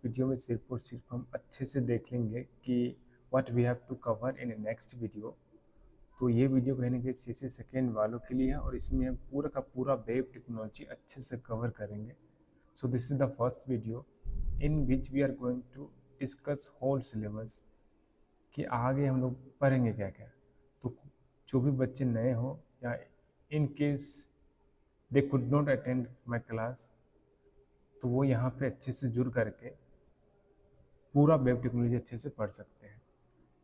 Video में सिर्फ और सिर्फ हम अच्छे से देख लेंगे कि what we have to cover in next video. तो ये वीडियो कहीं ना कहीं 6 सेकेंड वालों के लिए है और इसमें हम पूरा का पूरा वेब टेक्नोलॉजी अच्छे से कवर करेंगे। So this is the first video in which we are going to discuss whole syllabus कि आगे हम लोग पढ़ेंगे क्या क्या। तो जो भी बच्चे नए हो या in case they could not attend my class, तो वो यहाँ पे अच्छे से जुड़ करके पूरा वेब टेक्नोलॉजी अच्छे से पढ़ सकते हैं।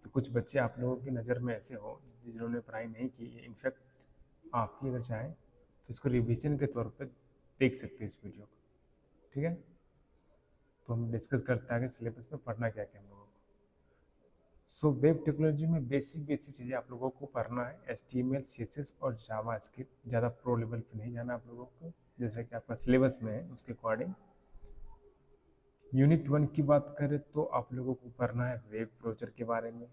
तो कुछ बच्चे आप लोगों की नज़र में ऐसे हो जिन्होंने पढ़ाई नहीं की, इनफैक्ट आप भी अगर चाहें तो इसको रिवीजन के तौर पे देख सकते हैं इस वीडियो को। ठीक है, तो हम डिस्कस करते हैं आगे सिलेबस में पढ़ना क्या क्या हम लोगों को। सो वेब टेक्नोलॉजी में बेसिक बेसिक चीज़ें आप लोगों को पढ़ना है, HTML, CSS और जावा स्क्रिप्ट। ज़्यादा प्रो लेवल पे नहीं जाना आप लोगों को, जैसा कि आपका सिलेबस में है उसके अकॉर्डिंग। यूनिट 1 की बात करें तो आप लोगों को पढ़ना है वेब ब्राउज़र के बारे में,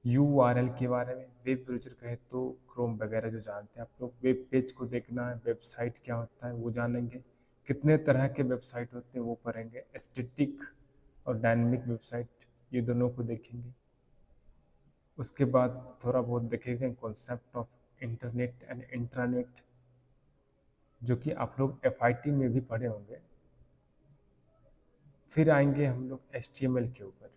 URL के बारे में। वेब ब्राउज़र कहे तो क्रोम वगैरह जो जानते हैं आप लोग। वेब पेज को देखना है, वेबसाइट क्या होता है वो जानेंगे, कितने तरह के वेबसाइट होते हैं वो पढ़ेंगे, स्टैटिक और डायनेमिक वेबसाइट ये दोनों को देखेंगे। उसके बाद थोड़ा बहुत देखेंगे concept of internet and intranet, जो कि आप लोग FIT में भी पढ़े होंगे। फिर आएंगे हम लोग HTML के ऊपर।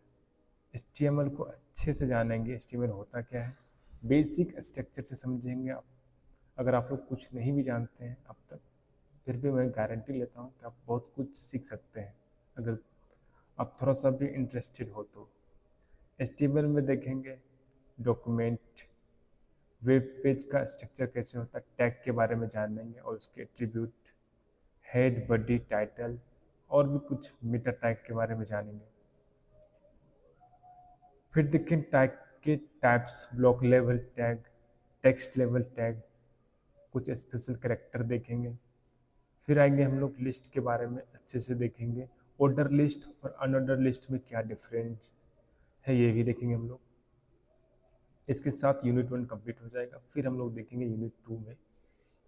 HTML को अच्छे से जानेंगे, HTML होता क्या है, बेसिक स्ट्रक्चर से समझेंगे आप। अगर आप लोग कुछ नहीं भी जानते हैं अब तक, फिर भी मैं गारंटी लेता हूँ कि आप बहुत कुछ सीख सकते हैं अगर आप थोड़ा सा भी इंटरेस्टेड हो तो। HTML में देखेंगे डॉक्यूमेंट, वेब पेज का स्ट्रक्चर कैसे होता है, टैग के बारे में जानेंगे और उसके एट्रीब्यूट, हेड, बॉडी, टाइटल और भी कुछ मेटा टैग के बारे में जानेंगे। फिर देखें टैग के types, block level tag, text level tag, कुछ स्पेशल कैरेक्टर देखेंगे। फिर आएंगे हम लोग लिस्ट के बारे में अच्छे से देखेंगे, ऑर्डर लिस्ट और अनऑर्डर लिस्ट में क्या डिफरेंस है ये भी देखेंगे हम लोग। इसके साथ यूनिट 1 कंप्लीट हो जाएगा। फिर हम लोग देखेंगे यूनिट 2 में।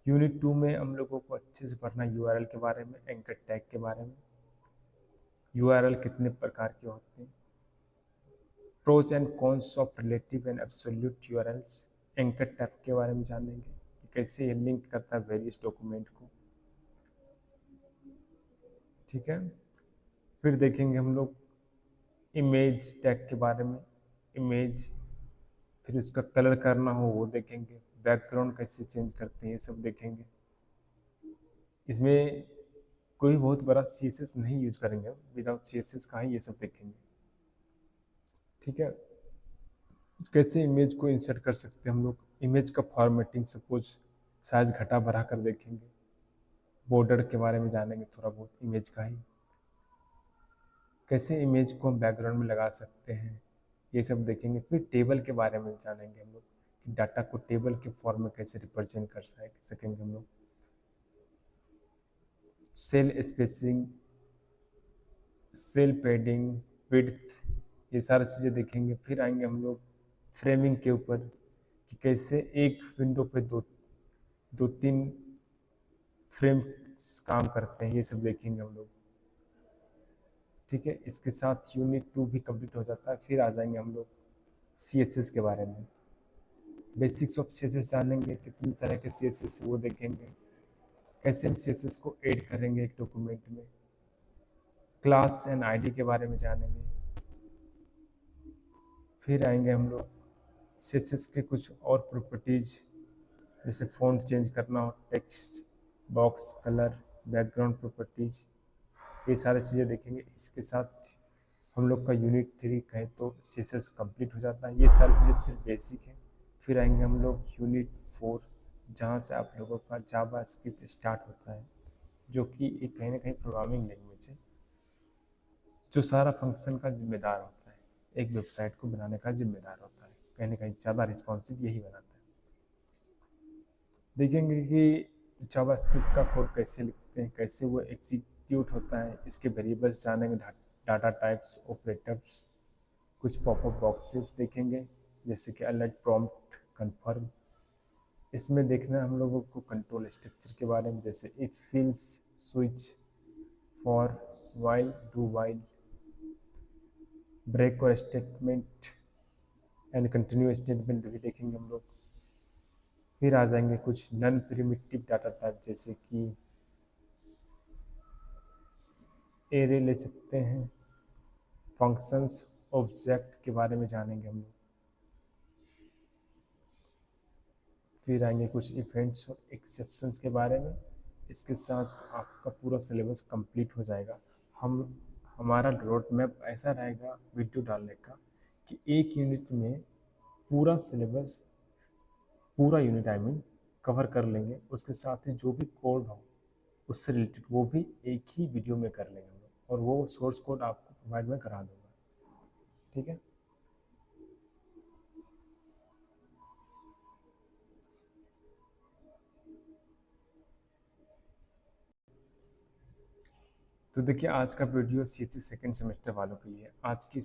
यूनिट 2 में हम लोगों को अच्छे से पढ़ना URL के बारे में, एंकर टैग के बारे में, URL कितने प्रकार के होते हैं, pros and cons of relative and absolute URLs, anchor tag के बारे में जानेंगे कि कैसे ये लिंक करता है वेरियस डॉक्यूमेंट को। ठीक है, फिर देखेंगे हम लोग इमेज टैग के बारे में, इमेज, फिर उसका कलर करना हो वो देखेंगे, बैकग्राउंड कैसे चेंज करते हैं ये सब देखेंगे। इसमें कोई बहुत बड़ा CSS नहीं यूज करेंगे, विदाउट CSS का ही ये सब देखेंगे। ठीक है, कैसे इमेज को इंसर्ट कर सकते हैं हम लोग, इमेज का फॉर्मेटिंग, सपोज साइज घटा बढ़ा कर देखेंगे। बॉर्डर के बारे में जानेंगे थोड़ा बहुत इमेज का ही, कैसे इमेज को हम बैकग्राउंड में लगा सकते हैं ये सब देखेंगे। फिर टेबल के बारे में जानेंगे हम लोग कि डाटा को टेबल के फॉर्म में कैसे रिप्रेजेंट कर सकेंगे हम लोग। Cell spacing, cell padding, width, ये सारी चीज़ें देखेंगे। फिर आएंगे हम लोग फ्रेमिंग के ऊपर कि कैसे एक विंडो पे दो तीन फ्रेम काम करते हैं, ये सब देखेंगे हम लोग। ठीक है, इसके साथ यूनिट 2 भी कंप्लीट हो जाता है। फिर आ जाएंगे हम लोग CSS के बारे में, बेसिक्स ऑफ CSS जानेंगे, कितनी तरह के CSS वो देखेंगे, कैसे हम CSS को ऐड करेंगे एक डॉक्यूमेंट में, क्लास एंड ID के बारे में जानेंगे। फिर आएंगे हम लोग CSS के कुछ और प्रॉपर्टीज, जैसे फ़ॉन्ट चेंज करना हो, text box, colour, background properties, ये सारी चीज़ें देखेंगे। इसके साथ हम लोग का यूनिट 3 कहे तो CSS कंप्लीट हो जाता है। ये सारी चीज़ें सिर्फ बेसिक है। फिर आएंगे हम लोग यूनिट 4, जहाँ से आप लोगों का जावा स्क्रिप्ट स्टार्ट होता है, जो कि एक कहीं ना कहीं प्रोग्रामिंग लैंग्वेज है जो सारा फंक्शन का जिम्मेदार होता है, एक वेबसाइट को बनाने का जिम्मेदार होता है, कहीं ना कहीं ज़्यादा रिस्पॉन्सिव यही बनाता है। देखेंगे कि जावा स्क्रिप्ट का कोड कैसे लिखते हैं, कैसे वो एग्जीक्यूट होता है, इसके वेरिएबल्स जानेंगे, डाटा टाइप्स, ऑपरेटर्स, कुछ पॉपअप बॉक्सेस देखेंगे, जैसे कि अलर्ट, प्रॉम्प्ट, कन्फर्म, इसमें देखना हम लोगों को कंट्रोल स्ट्रक्चर के बारे में, जैसे if, else, switch, for, while, do while, break और स्टेटमेंट एंड कंटिन्यू स्टेटमेंट भी देखेंगे हम लोग। फिर आ जाएंगे कुछ नॉन प्रिमिटिव डाटा टाइप, जैसे कि एरे ले सकते हैं, फंक्शंस, ऑब्जेक्ट के बारे में जानेंगे हम लोग। फिर आएंगे कुछ इवेंट्स और एक्सेप्शंस के बारे में। इसके साथ आपका पूरा सिलेबस कंप्लीट हो जाएगा। हम हमारा रोड मैप ऐसा रहेगा वीडियो डालने का कि एक यूनिट में पूरा सिलेबस, पूरा यूनिट आई मीन कवर कर लेंगे। उसके साथ ही जो भी कोड हो उससे रिलेटेड वो भी एक ही वीडियो में कर लेंगे हम लोग, और वो सोर्स कोड आपको प्रोवाइड में करा दूंगा। ठीक है। तो देखिए आज का वीडियो सीएससी सेकेंड सेमेस्टर वालों के लिए। आज की